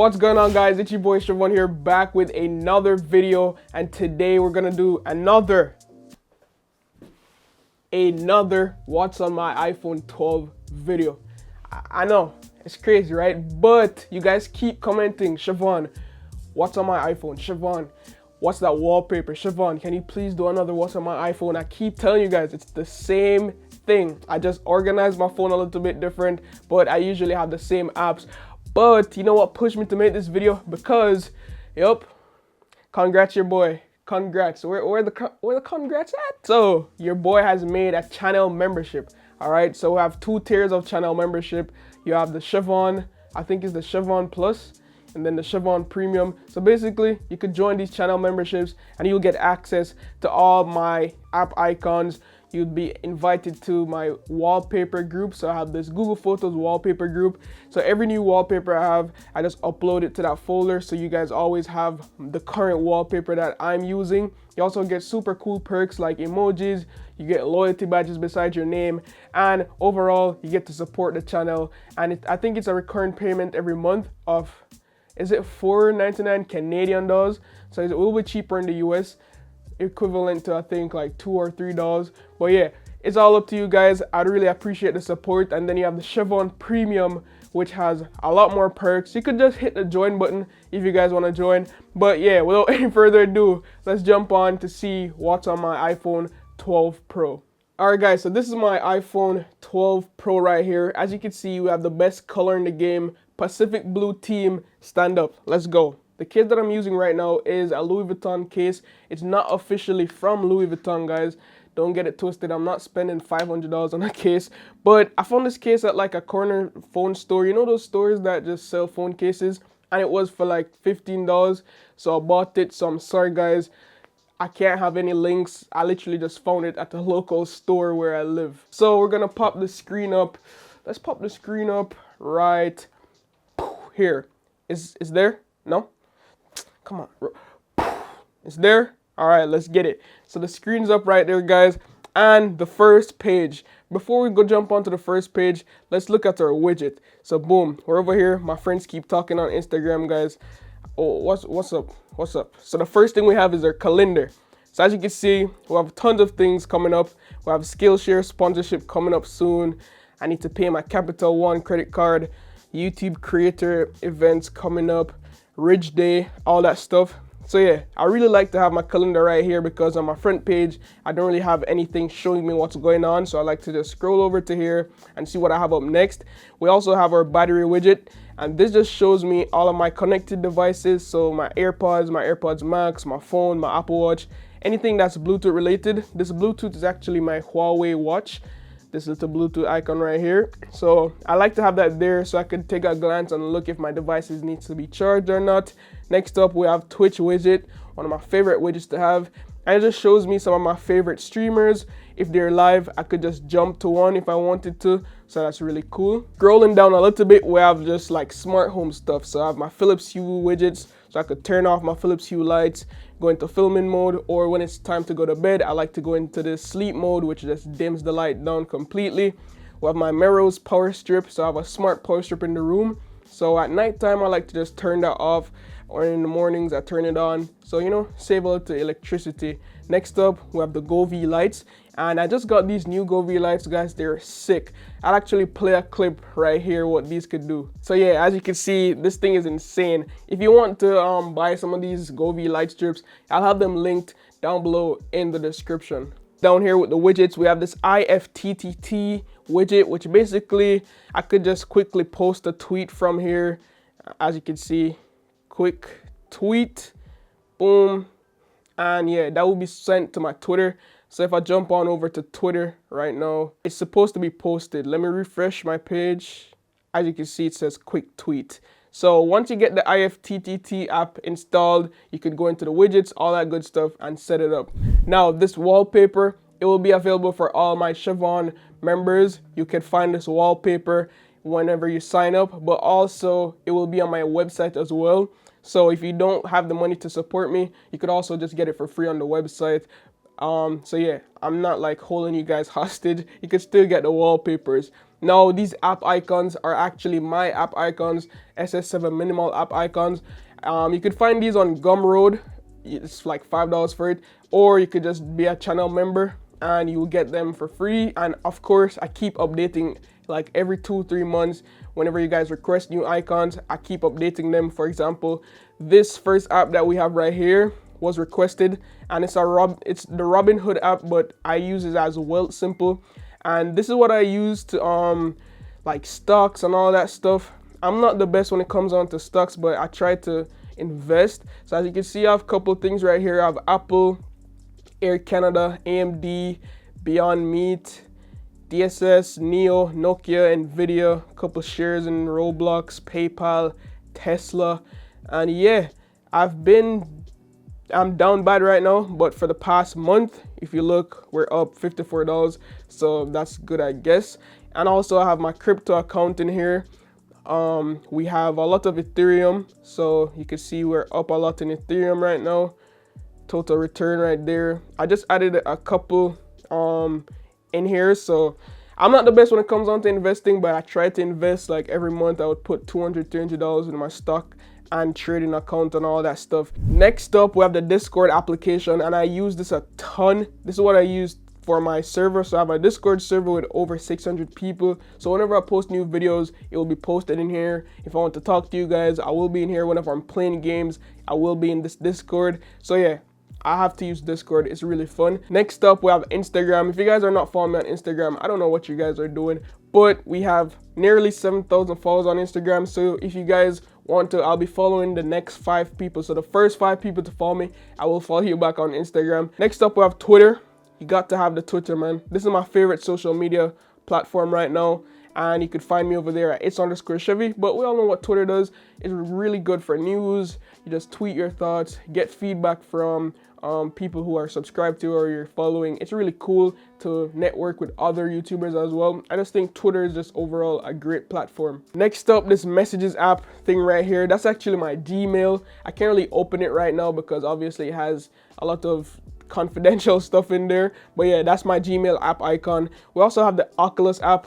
What's going on, guys? It's your boy Shevon here, back with another video, and today we're gonna do another what's on my iPhone 12 video. I know it's crazy, right? But you guys keep commenting, Shevon, what's on my iPhone? Shevon, what's that wallpaper? Shevon, can you please do another what's on my iPhone? I keep telling you guys, it's the same thing. I just organized my phone a little bit different, but I usually have the same apps. But you know what pushed me to make this video? Because, yep, congrats your boy. Congrats. Where the congrats at? So your boy has made a channel membership. All right, so we have two tiers of channel membership. You have the Shevon, I think it's the Shevon Plus, and then the Shevon Premium. So basically, you could join these channel memberships and you'll get access to all my app icons. You'd be invited to my wallpaper group. So I have this Google Photos wallpaper group. So every new wallpaper I have, I just upload it to that folder. So you guys always have the current wallpaper that I'm using. You also get super cool perks like emojis. You get loyalty badges beside your name. And overall, you get to support the channel. And I think it's a recurring payment every month of, is it $4.99 Canadian dollars? So it will be cheaper in the US. Equivalent to I think like $2 or $3, but yeah, it's all up to you guys. I'd really appreciate the support. And then you have the Shevon Premium, which has a lot more perks. You could just hit the join button if you guys want to join. But yeah, without any further ado, let's jump on to see what's on my iPhone 12 Pro. Alright guys, so this is my iPhone 12 Pro right here. As you can see, we have the best color in the game, Pacific Blue Team. Stand up, let's go. The case that I'm using right now is a Louis Vuitton case. It's not officially from Louis Vuitton, guys. Don't get it twisted. I'm not spending $500 on a case. But I found this case at like a corner phone store. You know those stores that just sell phone cases? And it was for like $15. So I bought it. So I'm sorry, guys. I can't have any links. I literally just found it at the local store where I live. So we're going to pop the screen up. Let's pop the screen up right here. Is there? No? Come on, it's there. All right, let's get it. So the screen's up right there, guys, and the first page. Before we go jump onto the first page, let's look at our widget. So boom, we're over here. My friends keep talking on Instagram, guys. Oh, what's up? So the first thing we have is our calendar. So as you can see, we have tons of things coming up. We have Skillshare sponsorship coming up soon. I need to pay my Capital One credit card. YouTube creator events coming up. Ridge Day, all that stuff. So yeah, I really like to have my calendar right here because on my front page, I don't really have anything showing me what's going on. So I like to just scroll over to here and see what I have up next. We also have our battery widget, and this just shows me all of my connected devices. So my AirPods Max, my phone, my Apple Watch, anything that's Bluetooth related. This Bluetooth is actually my Huawei watch. This little Bluetooth icon right here. So I like to have that there so I could take a glance and look if my devices needs to be charged or not. Next up, we have Twitch widget, one of my favorite widgets to have. And it just shows me some of my favorite streamers. If they're live, I could just jump to one if I wanted to. So that's really cool. Scrolling down a little bit, we have just like smart home stuff. So I have my Philips Hue widgets, so I could turn off my Philips Hue lights, go into filming mode, or when it's time to go to bed, I like to go into the sleep mode, which just dims the light down completely. We have my Melrose power strip, so I have a smart power strip in the room. So at nighttime, I like to just turn that off, or in the mornings, I turn it on. So, you know, save a little electricity. Next up, we have the Govee lights. And I just got these new Govee lights, guys. They're sick. I'll actually play a clip right here what these could do. So yeah, as you can see, this thing is insane. If you want to buy some of these Govee light strips, I'll have them linked down below in the description. Down here with the widgets, we have this IFTTT widget, which basically I could just quickly post a tweet from here. As you can see, quick tweet, boom, and yeah, that will be sent to my Twitter. So if I jump on over to Twitter right now, it's supposed to be posted. Let me refresh my page. As you can see, it says quick tweet. So once you get the IFTTT app installed, you could go into the widgets, all that good stuff, and set it up. Now, this wallpaper, it will be available for all my Shevon members. You can find this wallpaper whenever you sign up, but also it will be on my website as well. So if you don't have the money to support me, you could also just get it for free on the website. So yeah, I'm not like holding you guys hostage. You can still get the wallpapers. Now, these app icons are actually my app icons, SS7 minimal app icons. You could find these on Gumroad. It's like $5 for it, or you could just be a channel member and you will get them for free. And of course, I keep updating like every 2-3 months. Whenever you guys request new icons, I keep updating them. For example, this first app that we have right here was requested, and it's the Robin Hood app, but I use it as well simple. And this is what I use to like stocks and all that stuff. I'm not the best when it comes on to stocks, but I try to invest. So as you can see, I have a couple of things right here. I have Apple, Air Canada, AMD, Beyond Meat, DSS, Neo, Nokia, Nvidia, a couple shares in Roblox, PayPal, Tesla. And yeah, I'm down bad right now, but for the past month, if you look, we're up $54, so that's good, I guess. And also I have my crypto account in here. We have a lot of Ethereum, so you can see we're up a lot in Ethereum right now. Total return right there. I just added a couple in here, so I'm not the best when it comes on to investing, but I try to invest like every month. I would put $200-$300 in my stock and trading account and all that stuff. Next up, we have the Discord application, and I use this a ton. This is what I use for my server. So I have a Discord server with over 600 people. So whenever I post new videos, it will be posted in here. If I want to talk to you guys, I will be in here. Whenever I'm playing games, I will be in this Discord. So yeah, I have to use Discord. It's really fun. Next up, we have Instagram. If you guys are not following me on Instagram, I don't know what you guys are doing, but we have nearly 7,000 followers on Instagram. So if you guys want to, I'll be following the next 5 people. So the first 5 people to follow me, I will follow you back on Instagram. Next up, we have Twitter. You got to have the Twitter, man. This is my favorite social media platform right now, and you could find me over there at its_Chevy. But we all know what Twitter does. It's really good for news. You just tweet your thoughts, get feedback from people who are subscribed to or you're following. It's really cool to network with other YouTubers as well. I just think Twitter is just overall a great platform. Next up, this messages app thing right here. That's actually my Gmail. I can't really open it right now because obviously it has a lot of confidential stuff in there. But yeah, that's my Gmail app icon. We also have the Oculus app.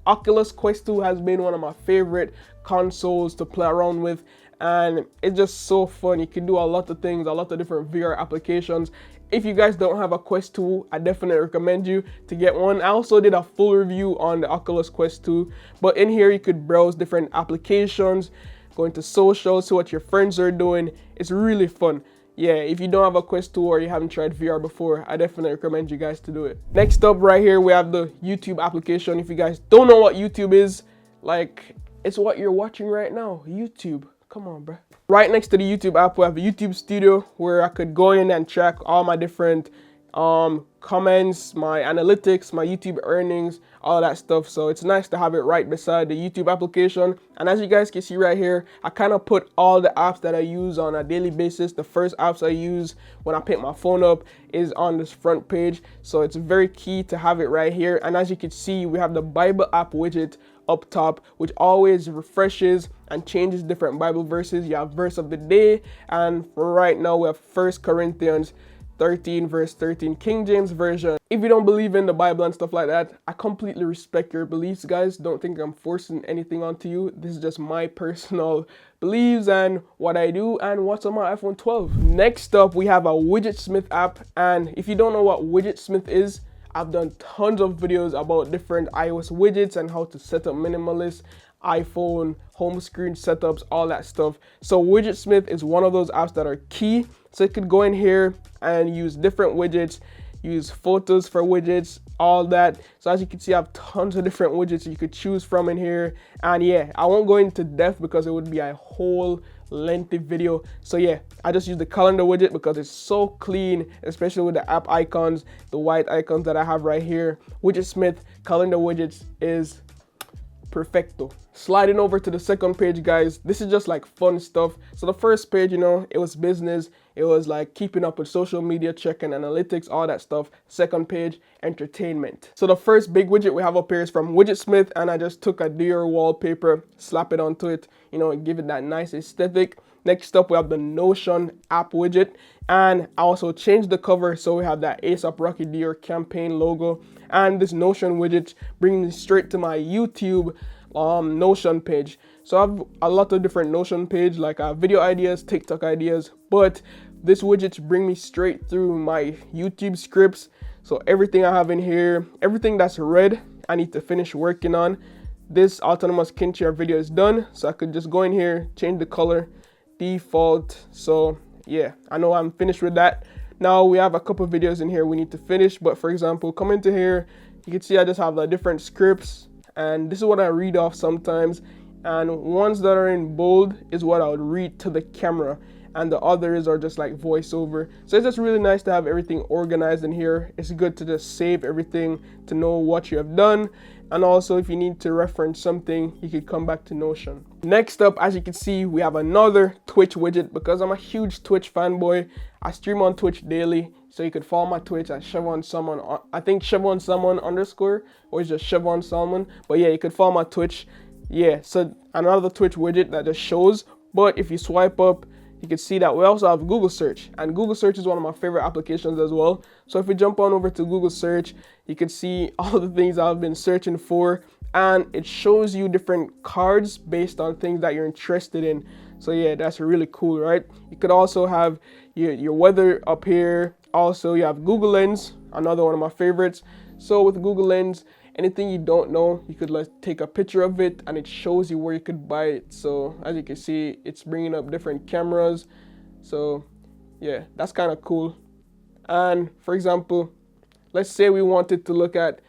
Oculus Quest 2 has been one of my favorite consoles to play around with, and it's just so fun. You can do a lot of things, a lot of different VR applications. If you guys don't have a Quest 2, I definitely recommend you to get one. I also did a full review on the Oculus Quest 2, but in here you could browse different applications, go into social, see what your friends are doing. It's really fun. Yeah, if you don't have a Quest 2 or you haven't tried VR before, I definitely recommend you guys to do it. Next up right here, we have the YouTube application. If you guys don't know what YouTube is, like, it's what you're watching right now, YouTube. Come on, bro. Right next to the YouTube app, we have a YouTube Studio where I could go in and track all my different comments, my analytics, my YouTube earnings, all that stuff. So it's nice to have it right beside the YouTube application. And as you guys can see right here, I kind of put all the apps that I use on a daily basis. The first apps I use when I pick my phone up is on this front page. So it's very key to have it right here. And as you can see, we have the Bible app widget up top, which always refreshes and changes different Bible verses. You have verse of the day, and for right now we have 1 Corinthians 13 verse 13 King James Version. If you don't believe in the Bible and stuff like that, I completely respect your beliefs, guys. Don't think I'm forcing anything onto you. This is just my personal beliefs and what I do and what's on my iPhone 12. Next up, we have a Widgetsmith app, and if you don't know what Widgetsmith is, I've done tons of videos about different iOS widgets and how to set up minimalist iPhone home screen setups, all that stuff. So Widgetsmith is one of those apps that are key. So you could go in here and use different widgets, use photos for widgets, all that. So as you can see, I have tons of different widgets you could choose from in here. And yeah, I won't go into depth because it would be a whole lengthy video. So yeah, I just use the calendar widget because it's so clean, especially with the app icons, the white icons that I have right here. Widgetsmith calendar widgets is perfecto. Sliding over to the second page, guys, this is just like fun stuff. So the first page, you know, it was business. It was like keeping up with social media, checking analytics, all that stuff. Second page, entertainment. So the first big widget we have up here is from Widgetsmith, and I just took a Dior wallpaper, slap it onto it, you know, give it that nice aesthetic. Next up, we have the Notion app widget, and I also changed the cover so we have that ASAP Rocky Dior campaign logo, and this Notion widget brings me straight to my YouTube Notion page. So I have a lot of different Notion page, like video ideas, TikTok ideas, but this widget bring me straight through my YouTube scripts. So everything I have in here, everything that's red, I need to finish working on. This autonomous kin share video is done, so I could just go in here, change the color, default. So yeah, I know I'm finished with that. Now we have a couple videos in here we need to finish, but for example, come into here, you can see I just have the different scripts, and this is what I read off sometimes, and ones that are in bold is what I would read to the camera, and the others are just like voiceover. So it's just really nice to have everything organized in here. It's good to just save everything to know what you have done, and also if you need to reference something, you could come back to Notion. Next up, as you can see, we have another Twitch widget. Because I'm a huge Twitch fanboy, I stream on Twitch daily, so you could follow my Twitch at Shevon Salmon. I think Shevon Salmon _ or it's just Shevon Salmon, but yeah, you could follow my Twitch. Yeah, so another Twitch widget that just shows, but if you swipe up, you can see that we also have Google search, and Google search is one of my favorite applications as well. So if we jump on over to Google search, you can see all the things I've been searching for, and it shows you different cards based on things that you're interested in. So yeah, that's really cool, right? You could also have your weather up here. Also, you have Google Lens, another one of my favorites. So with Google Lens, anything you don't know, you could take a picture of it and it shows you where you could buy it. So as you can see, it's bringing up different cameras. So yeah, that's kind of cool. And for example, let's say we wanted to look at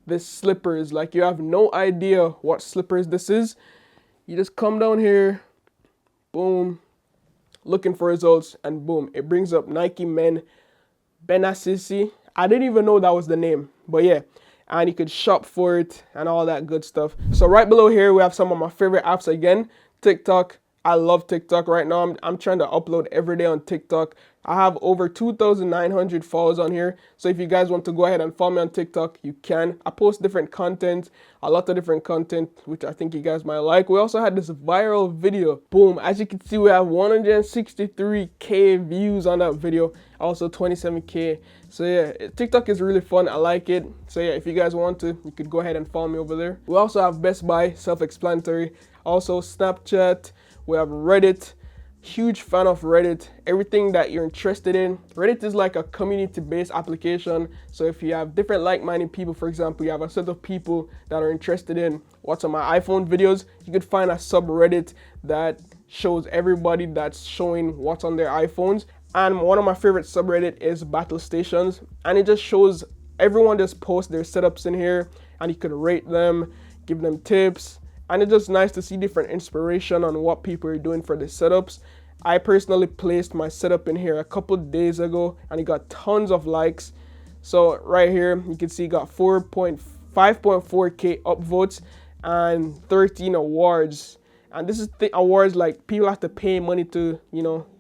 this slippers, like you have no idea what slippers this is. You just come down here, boom, looking for results, and boom, it brings up Nike Men Benasisi. I didn't even know that was the name, but yeah, and you could shop for it and all that good stuff. So right below here, we have some of my favorite apps again. TikTok. I love TikTok right now. I'm trying to upload every day on TikTok. I have over 2,900 followers on here. So if you guys want to go ahead and follow me on TikTok, you can. I post different content, a lot of different content, which I think you guys might like. We also had this viral video. Boom. As you can see, we have 163K views on that video. Also 27K. So yeah, TikTok is really fun. I like it. So yeah, if you guys want to, you could go ahead and follow me over there. We also have Best Buy, self-explanatory. Also Snapchat. We have Reddit. Huge fan of Reddit. Everything that you're interested in. Reddit is like a community-based application. So if you have different like-minded people, for example, you have a set of people that are interested in what's on my iPhone videos, you could find a subreddit that shows everybody that's showing what's on their iPhones. And one of my favorite subreddit is Battle Stations, and it just shows everyone just posts their setups in here, and you could rate them, give them tips. And it's just nice to see different inspiration on what people are doing for the setups. I personally placed my setup in here a couple days ago and it got tons of likes. So right here, you can see it got 5.4K upvotes and 13 awards. And this is the awards, like people have to pay money to,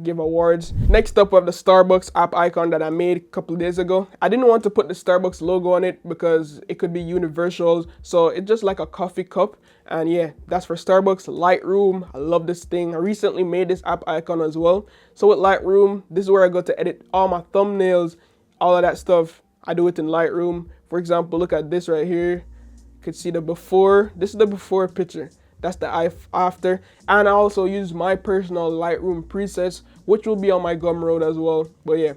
give awards. Next up, we have the Starbucks app icon that I made a couple of days ago. I didn't want to put the Starbucks logo on it because it could be universal. So it's just like a coffee cup. And yeah, that's for Starbucks. Lightroom, I love this thing. I recently made this app icon as well. So with Lightroom, this is where I go to edit all my thumbnails, all of that stuff. I do it in Lightroom. For example, look at this right here. You can see the before. This is the before picture. That's the after. And I also use my personal Lightroom presets, which will be on my Gumroad as well. But yeah,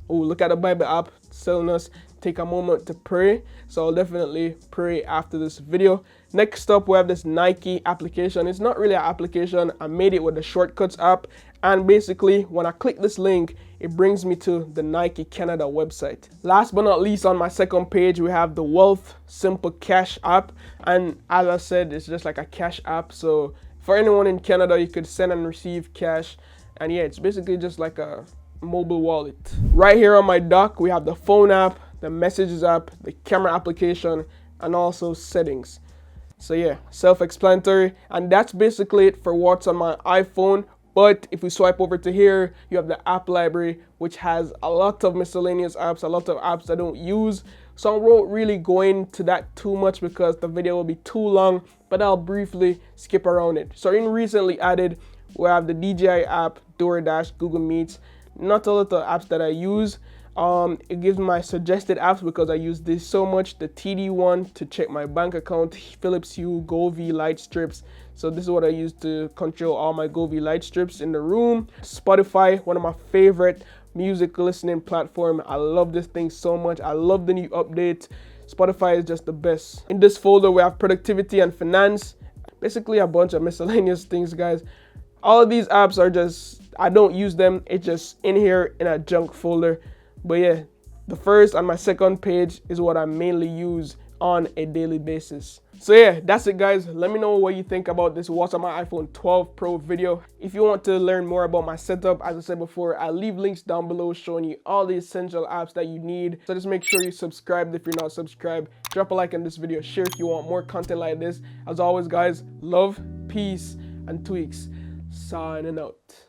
oh, look at the Bible app telling us take a moment to pray. So I'll definitely pray after this video. Next up, we have this Nike application. It's not really an application. I made it with the Shortcuts app. And basically, when I click this link, it brings me to the Nike Canada website. Last but not least, on my second page, we have the Wealth Simple Cash app. And as I said, it's just like a cash app. So for anyone in Canada, you could send and receive cash. And yeah, it's basically just like a mobile wallet. Right here on my dock, we have the phone app, the messages app, the camera application, and also settings. So yeah, self-explanatory. And that's basically it for what's on my iPhone. But if we swipe over to here, you have the app library, which has a lot of miscellaneous apps, a lot of apps I don't use. So I won't really go into that too much because the video will be too long, but I'll briefly skip around it. So in recently added We have the DJI app, DoorDash, Google Meets. Not a lot of apps that I use. It gives my suggested apps because I use this so much. The TD one to check my bank account, Philips Hue, Govee light strips. So this is what I use to control all my Govee light strips in the room. Spotify, one of my favorite music listening platform. I love this thing so much. I love the new update. Spotify is just the best. In this folder, we have productivity and finance. Basically a bunch of miscellaneous things, guys. All of these apps are just, I don't use them. It's just in here in a junk folder. But yeah, the first and my second page is what I mainly use on a daily basis. So yeah, that's it, guys. Let me know what you think about this what's on my iPhone 12 Pro video. If you want to learn more about my setup, as I said before, I'll leave links down below showing you all the essential apps that you need. So just make sure you subscribe if you're not subscribed. Drop a like on this video, share if you want more content like this. As always, guys, love, peace, and tweaks. Signing out.